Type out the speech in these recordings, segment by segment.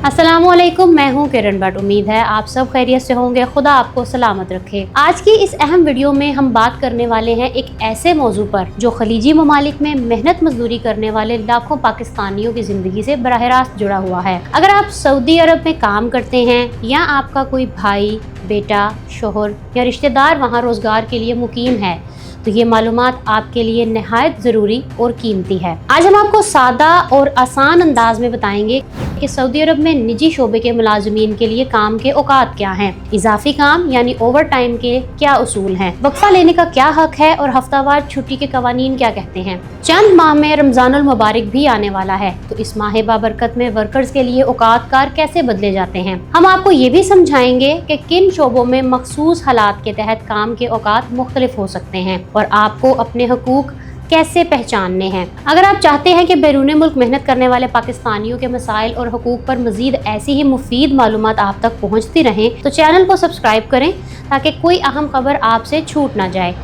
अस्सलामुअलैकुम, मैं हूं किरण भट्ट। उम्मीद है आप सब खैरियत से होंगे। खुदा आपको सलामत रखे। आज की इस अहम वीडियो में हम बात करने वाले हैं एक ऐसे मौजू पर जो खलीजी ममालिक में मेहनत मजदूरी करने वाले लाखों पाकिस्तानियों की जिंदगी से बराह रास्त जुड़ा हुआ है। अगर आप सऊदी अरब में काम करते हैं या आपका कोई भाई, बेटा, शोहर या रिश्तेदार वहाँ रोजगार के लिए मुकीम है तो ये मालूमात आपके लिए निहायत ज़रूरी और कीमती है। आज हम आपको सादा और आसान अंदाज में बताएंगे कि सऊदी अरब में निजी शोबे के मुलाजमीन के लिए काम के औकात क्या हैं, इजाफी काम यानी ओवर टाइम के क्या उसूल हैं, वक्फा लेने का क्या हक है और हफ्तावार छुट्टी के कवानीन क्या कहते हैं। चंद माह में रमजानुल मुबारक भी आने वाला है तो इस माह बाबरकत में वर्कर्स के लिए औकात कार कैसे बदले जाते हैं। हम आपको ये भी समझाएंगे कि किन शोबों में मखसूस हालात के तहत काम के औकात मुख्तलिफ हो सकते हैं और आपको अपने हकूक कैसे पहचानने हैं। अगर आप चाहते हैं कि बैरून मुल्क मेहनत करने वाले पाकिस्तानियों के मसाइल और हकूक पर मजीद ऐसी ही मुफीद मालूमात आप तक पहुंचती रहें तो चैनल को सब्सक्राइब करें ताकि कोई अहम खबर आपसे छूट ना जाए।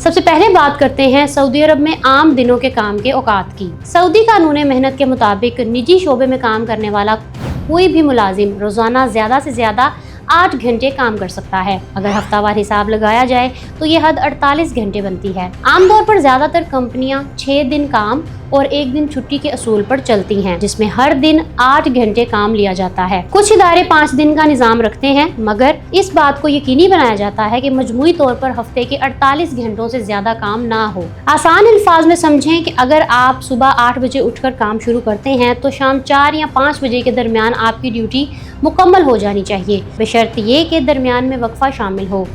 सबसे पहले बात करते हैं सऊदी अरब में आम दिनों के काम के औकात की। सऊदी कानून मेहनत के मुताबिक निजी शोबे में काम करने वाला कोई भी मुलाजिम रोजाना ज्यादा से ज्यादा 8 घंटे काम कर सकता है। अगर हफ्तावार हिसाब लगाया जाए तो ये हद 48 घंटे बनती है। आमतौर पर ज्यादातर कंपनियां 6 दिन काम और 1 दिन छुट्टी के असूल पर चलती हैं, जिसमें हर दिन 8 घंटे काम लिया जाता है। कुछ इदारे 5 दिन का निजाम रखते हैं, मगर इस बात को यकीनी बनाया जाता है कि मजमूई तौर पर हफ्ते के 48 घंटों से ज्यादा काम ना हो। आसान अल्फाज में समझें कि अगर आप सुबह 8 बजे उठकर काम शुरू करते हैं तो शाम 4 या 5 बजे के दरमियान आपकी ड्यूटी मुकम्मल हो जानी चाहिए, बशर्त ये कि दरमियान में वक्फा शामिल हो।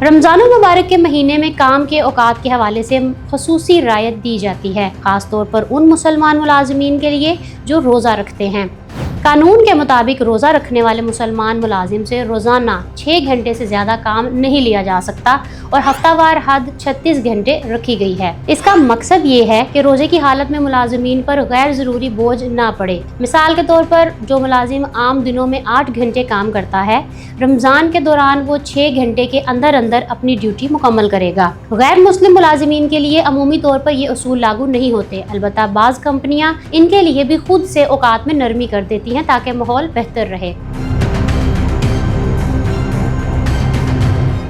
रमजानुल मुबारक के महीने में काम के औकात के हवाले से खसूसी रायत दी जाती है, खास तौर पर उन मुसलमान मुलाजमीन के लिए जो रोज़ा रखते हैं। कानून के मुताबिक रोज़ा रखने वाले मुसलमान मुलाजिम से रोज़ाना 6 घंटे से ज़्यादा काम नहीं लिया जा सकता और हफ्तावार हद 36 घंटे रखी गई है। इसका मकसद ये है कि रोज़े की हालत में मुलाजमीन पर गैर ज़रूरी बोझ ना पड़े। मिसाल के तौर पर जो मुलाजिम आम दिनों में 8 घंटे काम करता है, रमज़ान के दौरान वो 6 घंटे के अंदर अंदर अपनी ड्यूटी मुकम्मल करेगा। गैर मुस्लिम मुलाजिमीन के लिए अमूमी तौर पर ये उसूल लागू नहीं होते, अलबत्ता बाज़ कंपनियाँ इनके लिए भी खुद से औकात में नरमी कर देती हैं ताकि माहौल बेहतर रहे।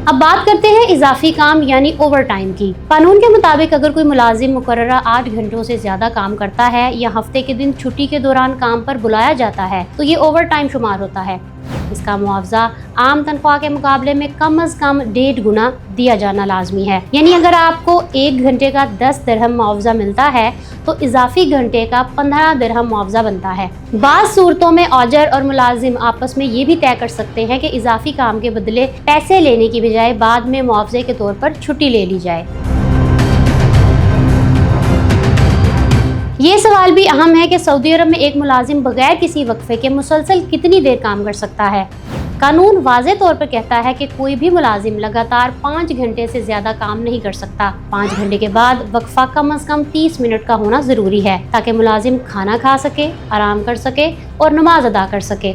अब बात करते हैं इजाफी काम यानी ओवर टाइम की। कानून के मुताबिक अगर कोई मुलाजिम मुकर्ररा 8 घंटों से ज्यादा काम करता है या हफ्ते के दिन छुट्टी के दौरान काम पर बुलाया जाता है तो ये ओवर टाइम शुमार होता है। इसका मुआवजा आम तनख्वाह के मुकाबले में कम अज कम 1.5 गुना दिया जाना लाजमी है। यानी अगर आपको 1 घंटे का 10 दिरहम मुआवजा मिलता है तो इजाफी घंटे का 15 दिरहम मुआवजा बनता है। बाज़ सूरतों में औजर और मुलाजिम आपस में ये भी तय कर सकते हैं कि इजाफी काम के बदले पैसे लेने की बजाय बाद में मुआवजे के तौर पर छुट्टी ले ली जाए। ये सवाल भी अहम है कि सऊदी अरब में एक मुलाजिम बगैर किसी वक्फे के मुसलसल कितनी देर काम कर सकता है। कानून वाज़े तौर पर कहता है कि कोई भी मुलाजिम लगातार 5 घंटे से ज्यादा काम नहीं कर सकता। 5 घंटे के बाद वक्फा कम से कम 30 मिनट का होना जरूरी है ताकि मुलाजिम खाना खा सके, आराम कर सके और नमाज अदा कर सके।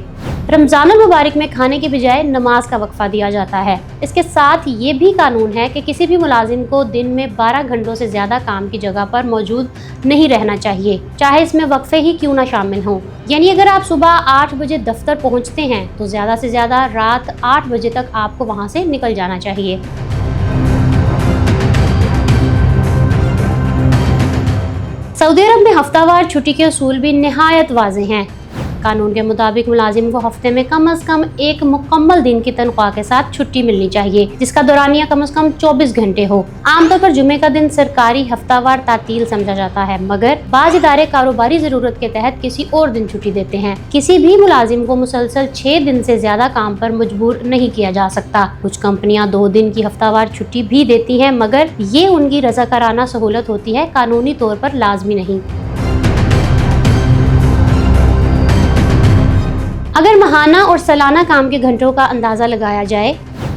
रमजानुल मुबारक में खाने की बजाय नमाज का वक्फा दिया जाता है। इसके साथ ये भी कानून है कि किसी भी मुलाजिम को दिन में 12 घंटों से ज्यादा काम की जगह पर मौजूद नहीं रहना चाहिए, चाहे इसमें वक्फे ही क्यों ना शामिल हों। यानी अगर आप सुबह 8 बजे दफ्तर पहुंचते हैं तो ज्यादा से ज्यादा रात 8 बजे तक आपको वहां से निकल जाना चाहिए। सऊदी अरब में हफ्तावार छुट्टी के उसूल भी निहायत वाज़े हैं। कानून के मुताबिक मुलाजिम को हफ्ते में कम से कम 1 मुकम्मल दिन की तनख्वाह के साथ छुट्टी मिलनी चाहिए, जिसका दौरानिया कम से कम 24 घंटे हो। आमतौर पर जुमे का दिन सरकारी हफ्तावार तातील समझा जाता है, मगर बाज़ इदारे कारोबारी जरूरत के तहत किसी और दिन छुट्टी देते हैं। किसी भी मुलाजिम को मुसलसल 6 दिन से ज्यादा काम पर मजबूर नहीं किया जा सकता। कुछ कंपनियां 2 दिन की हफ्तावार छुट्टी भी देती हैं, मगर ये उनकी रज़ाकाराना सहूलत होती है, कानूनी तौर पर लाजमी नहीं। अगर माहाना और सालाना काम के घंटों का अंदाज़ा लगाया जाए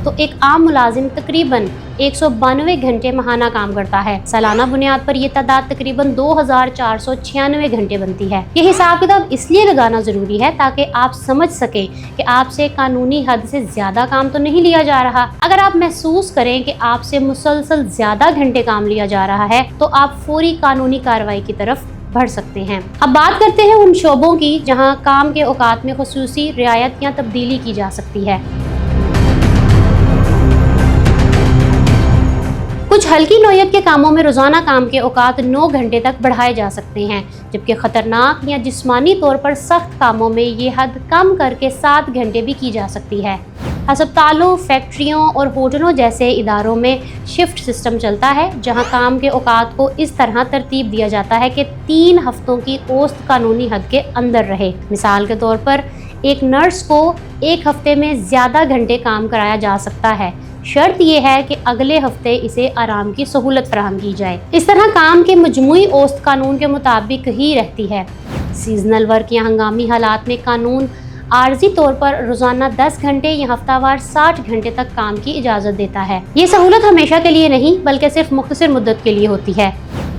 तो एक आम मुलाजिम तकरीबन 192 घंटे माहाना काम करता है। सालाना बुनियाद पर ये तादाद तकरीबन 2496 घंटे बनती है। ये हिसाब किताब इसलिए लगाना जरूरी है ताकि आप समझ सके कि आपसे कानूनी हद से ज्यादा काम तो नहीं लिया जा रहा। अगर आप महसूस करें कि आपसे मुसलसल ज्यादा घंटे काम लिया जा रहा है तो आप फौरी कानूनी कार्रवाई की तरफ बढ़ सकते हैं। अब बात करते हैं उन शोबों की जहां काम के औकात में खुसूसी रियायत या तब्दीली की जा सकती है। कुछ हल्की नौयत के कामों में रोजाना काम के औकात 9 घंटे तक बढ़ाए जा सकते हैं, जबकि खतरनाक या जिस्मानी तौर पर सख्त कामों में ये हद कम करके 7 घंटे भी की जा सकती है। अस्पतालों, फैक्ट्रियों और होटलों जैसे इदारों में शिफ्ट सिस्टम चलता है, जहां काम के औकात को इस तरह तरतीब दिया जाता है कि 3 हफ्तों की औसत कानूनी हद के अंदर रहे। मिसाल के तौर पर एक नर्स को 1 हफ्ते में ज़्यादा घंटे काम कराया जा सकता है, शर्त यह है कि अगले हफ्ते इसे आराम की सहूलत फराहम की जाए। इस तरह काम के मजमूई औसत कानून के मुताबिक ही रहती है। सीजनल वर्क या हंगामी हालात में कानून आर्जी तौर पर रोजाना 10 घंटे या हफ्तावार 60 घंटे तक काम की इजाज़त देता है। ये सहूलत हमेशा के लिए नहीं बल्कि सिर्फ मुख्तसर मुद्दत के लिए होती है।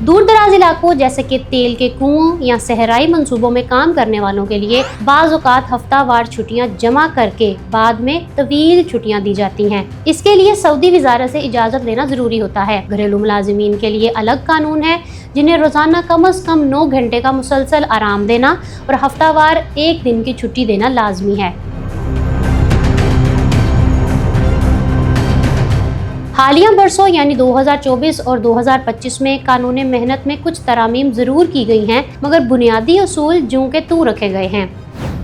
दूर दराज इलाकों जैसे कि तेल के कुओं या सहराई मंसूबों में काम करने वालों के लिए बाज़ औक़ात हफ्तावार छुट्टियां जमा करके बाद में तवील छुट्टियां दी जाती हैं। इसके लिए सऊदी वजारत से इजाज़त लेना ज़रूरी होता है। घरेलू मुलाजिमीन के लिए अलग कानून है, जिन्हें रोज़ाना कम अज़ कम 9 घंटे का मुसलसल आराम देना और हफ्तावार 1 दिन की छुट्टी देना लाजमी है। हालिया बरसों यानी 2024 और 2025 में कानून मेहनत में कुछ तरामीम ज़रूर की गई हैं, मगर बुनियादी असूल जूं के तू रखे गए हैं।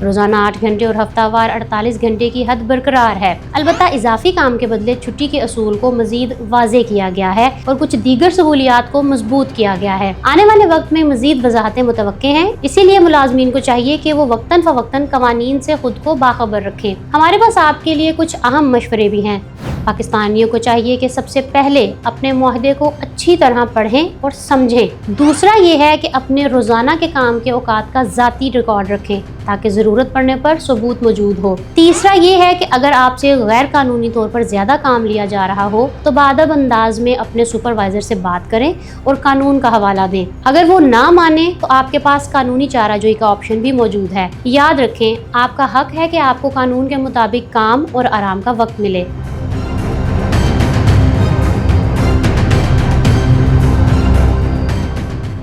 रोज़ाना 8 घंटे और हफ्तावार 48 घंटे की हद बरकरार है। अलबत्ता इजाफी काम के बदले छुट्टी के असूल को मजीद वाज़े किया गया है और कुछ दीगर सहूलियात को मजबूत किया गया है। आने वाले वक्त में मजीद वजाहतें मुतवक्के हैं, इसीलिए मुलाजमीन को चाहिए कि वो वक्तन फवक्तन कवानीन से खुद को बाखबर रखें। हमारे पास आपके लिए कुछ अहम मशवरे भी हैं। पाकिस्तानियों को चाहिए कि सबसे पहले अपने मुआहदे को अच्छी तरह पढ़ें और समझें। दूसरा ये है कि अपने रोज़ाना के काम के औकात का ज़ाती रिकॉर्ड रखें ताकि ज़रूरत पड़ने पर सबूत मौजूद हो। तीसरा ये है कि अगर आपसे गैर कानूनी तौर पर ज़्यादा काम लिया जा रहा हो तो बादब अंदाज में अपने सुपरवाइज़र से बात करें और कानून का हवाला दें। अगर वो ना माने तो आपके पास कानूनी चाराजोई का ऑप्शन भी मौजूद है। याद रखें, आपका हक है कि आपको कानून के मुताबिक काम और आराम का वक्त मिले।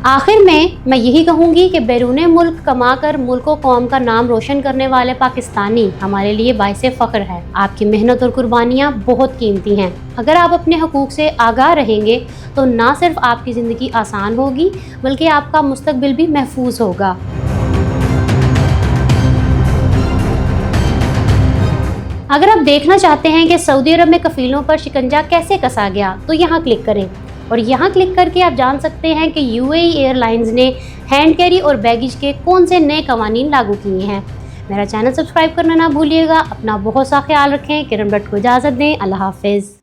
आखिर में मैं यही कहूँगी कि बैरूने मुल्क कमाकर मुल्क और कौम का नाम रोशन करने वाले पाकिस्तानी हमारे लिए बाइसे फ़ख्र है। आपकी मेहनत और कुर्बानियाँ बहुत कीमती हैं। अगर आप अपने हकूक़ से आगाह रहेंगे तो ना सिर्फ आपकी ज़िंदगी आसान होगी बल्कि आपका मुस्तकबिल भी महफूज होगा। अगर आप देखना चाहते हैं कि सऊदी अरब में कफीलों पर शिकंजा कैसे कसा गया तो यहाँ क्लिक करें और यहाँ क्लिक करके आप जान सकते हैं कि यूएई एयरलाइंस ने हैंड कैरी और बैगेज के कौन से नए कवानीन लागू किए हैं। मेरा चैनल सब्सक्राइब करना ना भूलिएगा। अपना बहुत सा ख्याल रखें। किरण भट्ट को इजाज़त दें। अल्लाह हाफिज़।